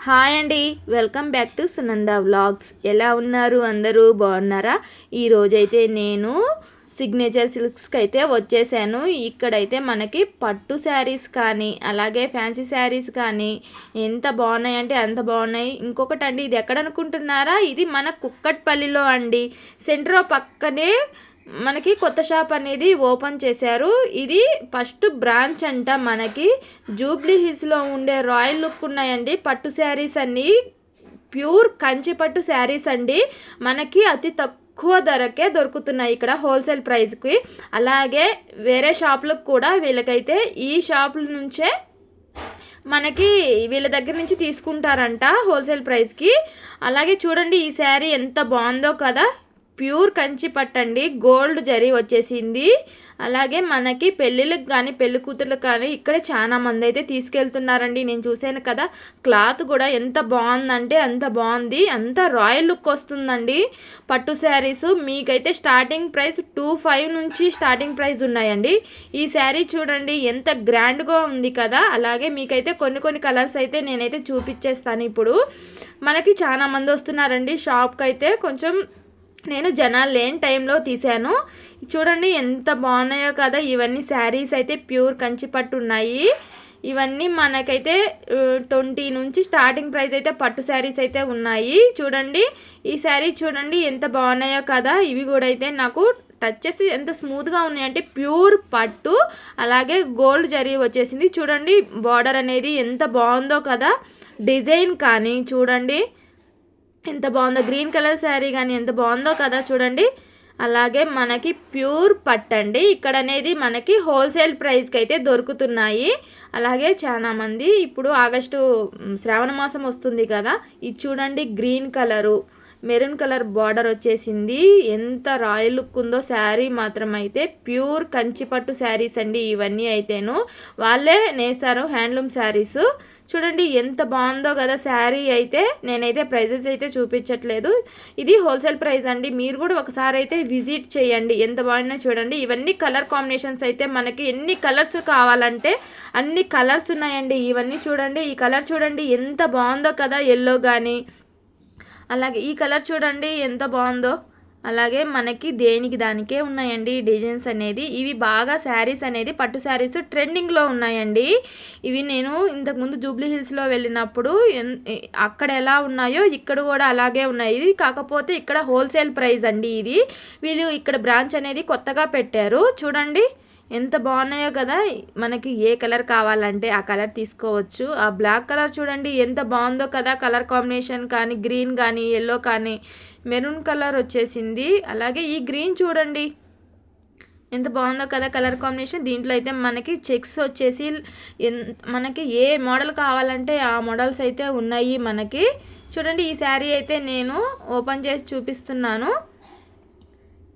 Hi అండి, welcome back to Sunanda vlogs. ఎలా ఉన్నారు? అందరూ బాగున్నారా? ఈరోజైతే నేను సిగ్నేచర్ సిల్క్స్కి అయితే వచ్చేసాను. ఇక్కడైతే మనకి పట్టు శారీస్ కానీ అలాగే ఫ్యాన్సీ శారీస్ కానీ ఎంత బాగున్నాయి అంటే అంత బాగున్నాయి. ఇంకొకటి అండి, ఇది ఎక్కడ అనుకుంటున్నారా? ఇది మన కుక్కట్పల్లిలో అండి. సెంట్రో పక్కనే మనకి కొత్త షాప్ అనేది ఓపెన్ చేశారు. ఇది ఫస్ట్ బ్రాంచ్ అంట. మనకి జూబ్లీ హిల్స్లో ఉండే రాయల్ లుక్ ఉన్నాయండి పట్టు శారీస్ అన్నీ. ప్యూర్ కంచి పట్టు శారీస్ అండి. మనకి అతి తక్కువ ధరకే దొరుకుతున్నాయి ఇక్కడ హోల్సేల్ ప్రైస్కి. అలాగే వేరే షాపులకు కూడా వీళ్ళకైతే ఈ షాపుల నుంచే మనకి వీళ్ళ దగ్గర నుంచి తీసుకుంటారంట హోల్సేల్ ప్రైస్కి. అలాగే చూడండి, ఈ శారీ ఎంత బాగుందో కదా. ప్యూర్ కంచి పట్టండి, గోల్డ్ జరీ వచ్చేసింది. అలాగే మనకి పెళ్ళిళ్ళకి కానీ పెళ్లి కూతుర్లకు కానీ ఇక్కడే చాలా మంది అయితే తీసుకెళ్తున్నారండి. నేను చూశాను కదా, క్లాత్ కూడా ఎంత బాగుందంటే అంత బాగుంది. అంత రాయల్ లుక్ వస్తుందండి పట్టు శారీస్. మీకైతే స్టార్టింగ్ ప్రైస్ 25 నుంచి స్టార్టింగ్ ప్రైస్ ఉన్నాయండి. ఈ శారీ చూడండి ఎంత గ్రాండ్గా ఉంది కదా. అలాగే మీకైతే కొన్ని కలర్స్ అయితే నేనైతే చూపించేస్తాను. ఇప్పుడు మనకి చాలా మంది వస్తున్నారండి షాప్కి అయితే. కొంచెం నేను జనాలు లేని టైంలో తీశాను. చూడండి ఎంత బాగున్నాయో కదా. ఇవన్నీ శారీస్ అయితే ప్యూర్ కంచి పట్టు ఉన్నాయి. ఇవన్నీ మనకైతే 20 నుంచి స్టార్టింగ్ ప్రైస్ అయితే పట్టు శారీస్ అయితే ఉన్నాయి. చూడండి ఈ శారీ చూడండి ఎంత బాగున్నాయో కదా. ఇవి కూడా అయితే నాకు టచ్ చేసి ఎంత స్మూత్గా ఉన్నాయంటే ప్యూర్ పట్టు. అలాగే గోల్డ్ జరీ వచ్చేసింది. చూడండి బార్డర్ అనేది ఎంత బాగుందో కదా. డిజైన్ కానీ చూడండి ఎంత బాగుందో. గ్రీన్ కలర్ శారీ కానీ ఎంత బాగుందో కదా చూడండి. అలాగే మనకి ప్యూర్ పట్టండి. ఇక్కడ అనేది మనకి హోల్సేల్ ప్రైస్కి అయితే దొరుకుతున్నాయి. అలాగే చాలామంది ఇప్పుడు ఆగస్టు శ్రావణ మాసం వస్తుంది కదా. ఇది చూడండి green colour, maroon colour border వచ్చేసింది. ఎంత రాయల్ లుక్ ఉందో శారీ మాత్రం అయితే. ప్యూర్ కంచిపట్టు శారీస్ అండి ఇవన్నీ అయితేను. వాళ్ళే నేస్తారు హ్యాండ్లూమ్ శారీస్. చూడండి ఎంత బాగుందో కదా శారీ అయితే. నేనైతే ప్రైజెస్ అయితే చూపించట్లేదు, ఇది హోల్సేల్ ప్రైస్ అండి. మీరు కూడా ఒకసారి అయితే విజిట్ చేయండి. ఎంత బాగున్నా చూడండి. ఇవన్నీ కలర్ కాంబినేషన్స్ అయితే మనకి ఎన్ని కలర్స్ కావాలంటే అన్ని కలర్స్ ఉన్నాయండి. ఇవన్నీ చూడండి, ఈ కలర్ చూడండి ఎంత బాగుందో కదా. ఎల్లో కానీ అలాగే ఈ కలర్ చూడండి ఎంత బాగుందో. అలాగే మనకి దేనికి దానికే ఉన్నాయండి డిజైన్స్ అనేది. ఇవి బాగా శారీస్ అనేది పట్టు శారీస్ ట్రెండింగ్లో ఉన్నాయండి. ఇవి నేను ఇంతకుముందు జూబ్లీ హిల్స్లో వెళ్ళినప్పుడు అక్కడ ఎలా ఉన్నాయో ఇక్కడ కూడా అలాగే ఉన్నాయి. ఇది కాకపోతే ఇక్కడ హోల్సేల్ ప్రైస్ అండి. ఇది వీళ్ళు ఇక్కడ బ్రాంచ్ అనేది కొత్తగా పెట్టారు. చూడండి ఎంత బాగున్నాయో కదా. మనకి ఏ కలర్ కావాలంటే ఆ కలర్ తీసుకోవచ్చు. ఆ బ్లాక్ కలర్ చూడండి ఎంత బాగుందో కదా. కలర్ కాంబినేషన్ కానీ గ్రీన్ కానీ ఎల్లో కానీ మెరూన్ కలర్ వచ్చేసింది. అలాగే ఈ గ్రీన్ చూడండి ఎంత బాగుందో కదా కలర్ కాంబినేషన్. దీంట్లో అయితే మనకి చెక్స్ వచ్చేసి మనకి ఏ మోడల్ కావాలంటే ఆ మోడల్స్ అయితే ఉన్నాయి మనకి. చూడండి ఈ శారీ అయితే నేను ఓపెన్ చేసి చూపిస్తున్నాను.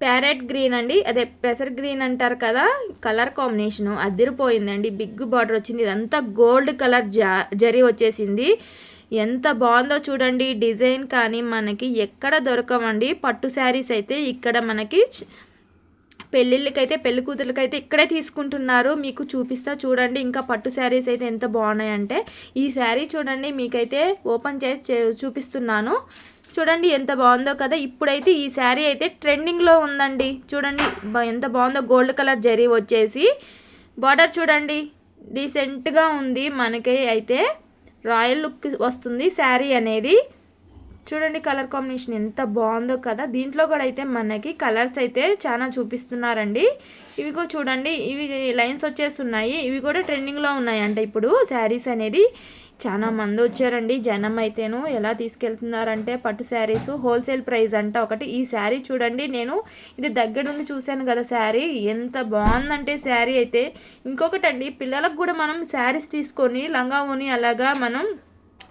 ప్యారెట్ గ్రీన్ అండి, అదే పెసర్ గ్రీన్ అంటారు కదా. కలర్ కాంబినేషను అదిరిపోయిందండి. బిగ్ బార్డర్ వచ్చింది. ఇదంతా గోల్డ్ కలర్ జరీ వచ్చేసింది. ఎంత బాగుందో చూడండి. డిజైన్ కానీ మనకి ఎక్కడ దొరకవండి పట్టు శారీస్ అయితే. ఇక్కడ మనకి పెళ్ళిళ్ళకైతే పెళ్లి కూతుర్లకైతే ఇక్కడే తీసుకుంటున్నారు. మీకు చూపిస్తా చూడండి. ఇంకా పట్టు శారీస్ అయితే ఎంత బాగున్నాయంటే. ఈ శారీ చూడండి మీకైతే ఓపెన్ చేసి చూపిస్తున్నాను. చూడండి ఎంత బాగుందో కదా. ఇప్పుడైతే ఈ శారీ అయితే ట్రెండింగ్లో ఉందండి. చూడండి ఎంత బాగుందో. గోల్డ్ కలర్ జరీ వచ్చేసి బార్డర్ చూడండి డీసెంట్గా ఉంది. మనకి అయితే రాయల్ లుక్ వస్తుంది శారీ అనేది. చూడండి కలర్ కాంబినేషన్ ఎంత బాగుందో కదా. దీంట్లో కూడా అయితే మనకి కలర్స్ అయితే చాలా చూపిస్తున్నారండి. ఇవి కూడా చూడండి, ఇవి లైన్స్ వచ్చేస్తున్నాయి. ఇవి కూడా ట్రెండింగ్లో ఉన్నాయంట ఇప్పుడు శారీస్ అనేది. చాలా మంది వచ్చారండి. జనం అయితేను ఎలా తీసుకెళ్తున్నారంటే పట్టు శారీస్ హోల్సేల్ ప్రైస్ అంట ఒకటి. ఈ శారీ చూడండి, నేను ఇది దగ్గర నుండి చూశాను కదా శారీ. ఎంత బాగుందంటే శారీ అయితే. ఇంకొకటి అండి, పిల్లలకు కూడా మనం శారీస్ తీసుకొని లంగా ఓని అలాగా మనం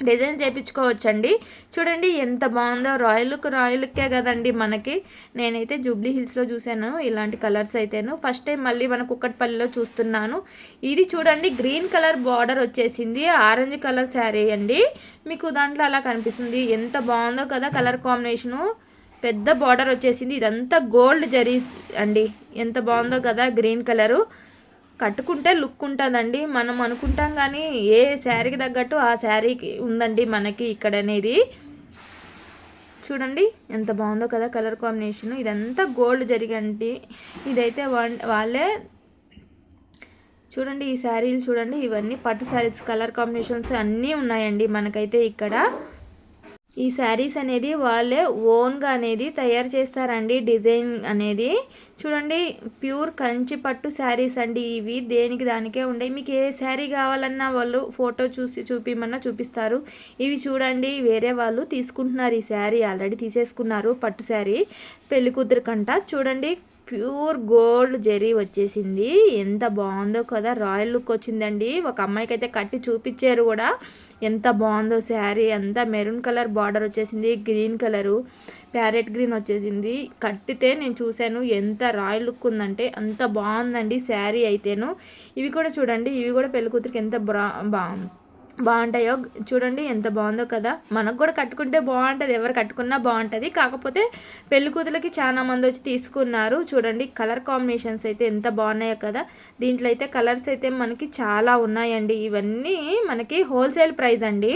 డిజైన్ చేయించుకోవచ్చండి. చూడండి ఎంత బాగుందో. రాయల్ లుక్కే కదండి మనకి. నేనైతే జూబ్లీ హిల్స్లో చూశాను ఇలాంటి కలర్స్ అయితేను. ఫస్ట్ టైం మళ్ళీ మన కుక్కట్పల్లిలో చూస్తున్నాను. ఇది చూడండి గ్రీన్ కలర్ బార్డర్ వచ్చేసింది. ఆరెంజ్ కలర్ శారీ అండి. మీకు దాంట్లో అలా కనిపిస్తుంది. ఎంత బాగుందో కదా కలర్ కాంబినేషను. పెద్ద బార్డర్ వచ్చేసింది. ఇదంతా గోల్డ్ జరీ అండి. ఎంత బాగుందో కదా గ్రీన్ కలరు. కట్టుకుంటే లుక్ ఉంటుందండి. మనం అనుకుంటాం కానీ ఏ శారీకి తగ్గట్టు ఆ శారీకి ఉందండి మనకి ఇక్కడ అనేది. చూడండి ఎంత బాగుందో కదా కలర్ కాంబినేషన్. ఇదంతా గోల్డ్ జరిగండి. ఇదైతే వాళ్ళే చూడండి. ఈ శారీలు చూడండి, ఇవన్నీ పట్టు శారీస్ కలర్ కాంబినేషన్స్ అన్నీ ఉన్నాయండి మనకైతే ఇక్కడ. ఈ శారీస్ అనేది వాళ్ళే ఓన్గా అనేది తయారు చేస్తారండి. డిజైన్ అనేది చూడండి, ప్యూర్ కంచి పట్టు శారీస్ అండి ఇవి. దేనికి దానికే ఉండవు. మీకు ఏ శారీ కావాలన్నా వాళ్ళు ఫోటో చూసి చూపిమన్నా చూపిస్తారు. ఇవి చూడండి, వేరే వాళ్ళు తీసుకుంటున్నారు ఈ శారీ, ఆల్రెడీ తీసేసుకున్నారు పట్టు శారీ పెళ్లి కూతురు కంట. చూడండి ప్యూర్ గోల్డ్ జెరీ వచ్చేసింది. ఎంత బాగుందో కదా, రాయల్ లుక్ వచ్చిందండి. ఒక అమ్మాయికి అయితే కట్టి చూపించారు కూడా. ఎంత బాగుందో శారీ. అంతా మెరూన్ కలర్ బార్డర్ వచ్చేసింది, గ్రీన్ కలరు ప్యారెట్ గ్రీన్ వచ్చేసింది. కట్టితే నేను చూశాను, ఎంత రాయల్ లుక్ ఉందంటే అంత బాగుందండి శారీ అయితేను. ఇవి కూడా చూడండి, ఇవి కూడా పెళ్ళికూతురికి ఎంత బాగుంటాయో చూడండి. ఎంత బాగుందో కదా. మనకు కూడా కట్టుకుంటే బాగుంటుంది, ఎవరు కట్టుకున్నా బాగుంటుంది. కాకపోతే పెళ్లి కూతులకి చాలా మంది వచ్చి తీసుకున్నారు. చూడండి కలర్ కాంబినేషన్స్ అయితే ఎంత బాగున్నాయో కదా. దీంట్లో అయితే కలర్స్ అయితే మనకి చాలా ఉన్నాయండి. ఇవన్నీ మనకి హోల్సేల్ ప్రైస్ అండి.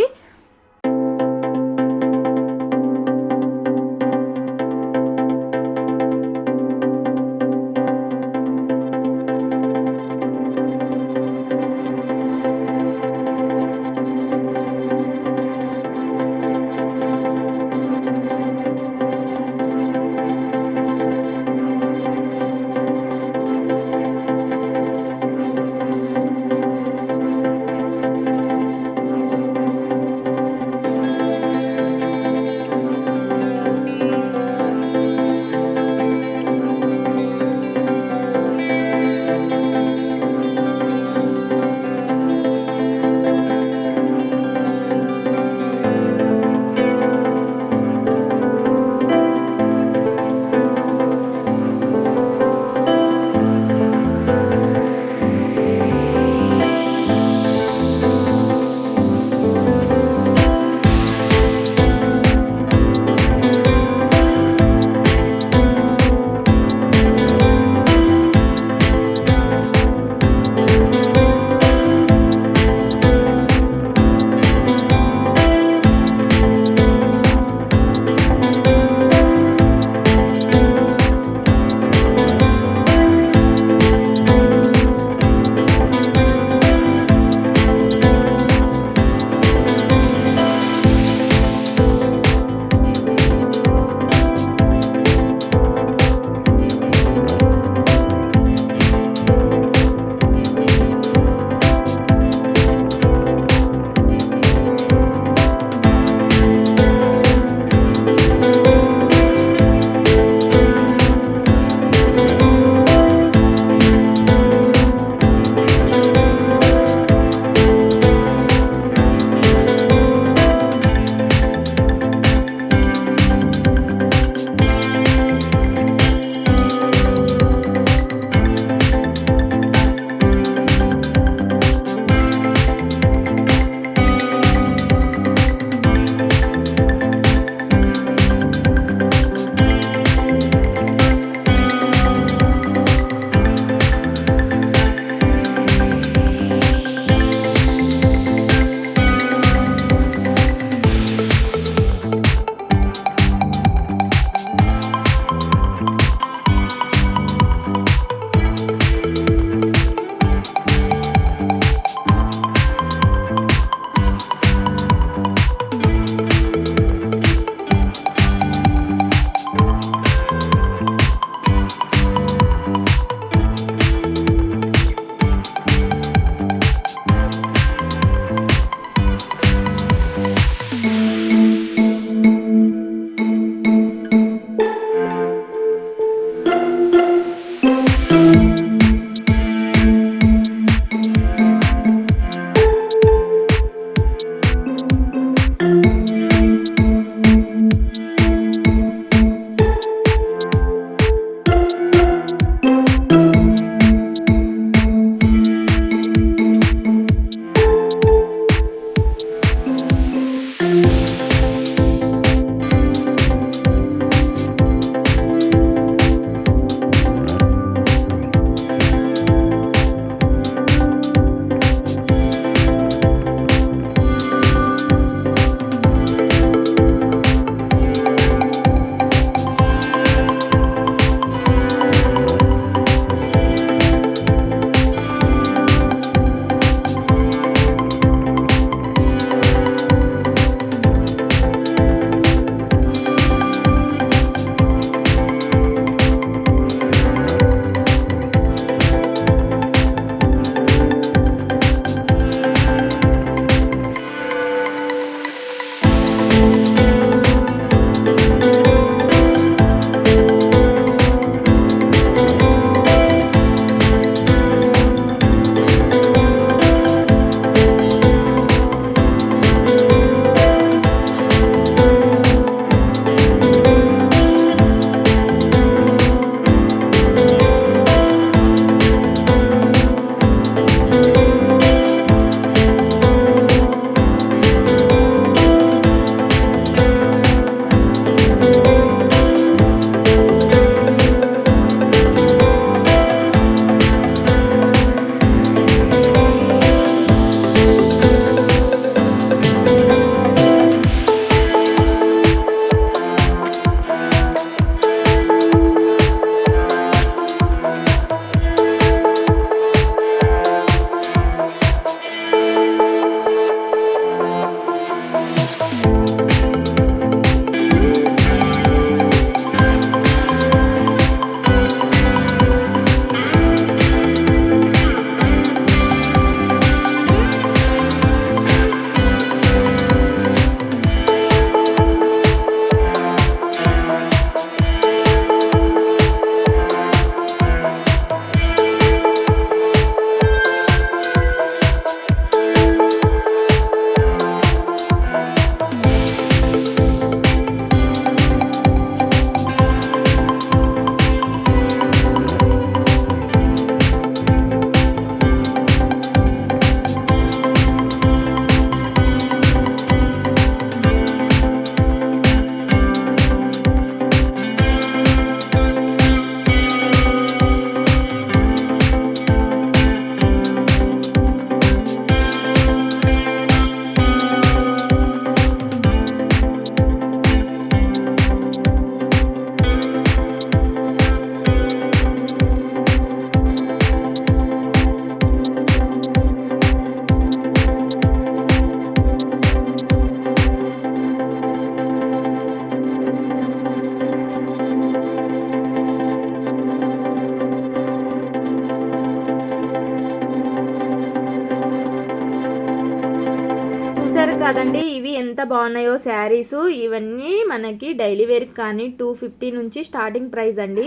చూసారు కదండి, ఇవి ఎంత బాగున్నాయో శారీస్. ఇవన్నీ మనకి డైలీ వేర్కి కానీ 250 నుంచి స్టార్టింగ్ ప్రైస్ అండి.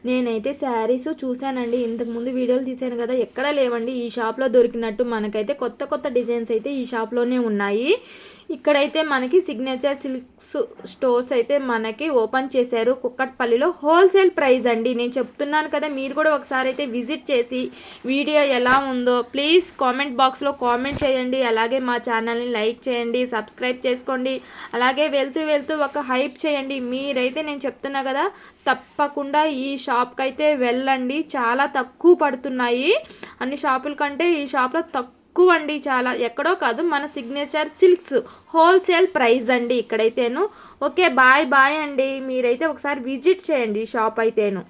నేనైతే శారీస్ చూశానండి, ఇంతకుముందు వీడియోలు తీసాను కదా, ఎక్కడ లేవండి. ఈ షాప్లో దొరికినట్టు మనకైతే కొత్త కొత్త డిజైన్స్ అయితే ఈ షాప్లోనే ఉన్నాయి. ఇక్కడైతే మనకి సిగ్నేచర్ సిల్క్స్ స్టోర్స్ అయితే మనకి ఓపెన్ చేశారు కుక్కట్పల్లిలో. హోల్సేల్ ప్రైస్ అండి. నేను చెప్తున్నాను కదా, మీరు కూడా ఒకసారి అయితే విజిట్ చేసి వీడియో ఎలా ఉందో ప్లీజ్ కామెంట్ బాక్స్లో కామెంట్ చేయండి. అలాగే మా ఛానల్ని లైక్ చేయండి, సబ్స్క్రైబ్ చేసుకోండి. అలాగే వెళ్తూ ఒక హైప్ చేయండి. మీరైతే నేను చెప్తున్నా కదా, తప్పకుండా ఈ షాప్కి అయితే వెళ్ళండి. చాలా తక్కువ పడుతున్నాయి. అన్ని షాపుల కంటే ఈ షాప్లో తక్కువ అండి, చాలా. ఎక్కడో కాదు, మన సిగ్నేచర్ సిల్క్స్ హోల్సేల్ ప్రైస్ అండి ఇక్కడైతేను. ఓకే, బాయ్ అండి. మీరైతే ఒకసారి విజిట్ చేయండి షాప్ అయితేను.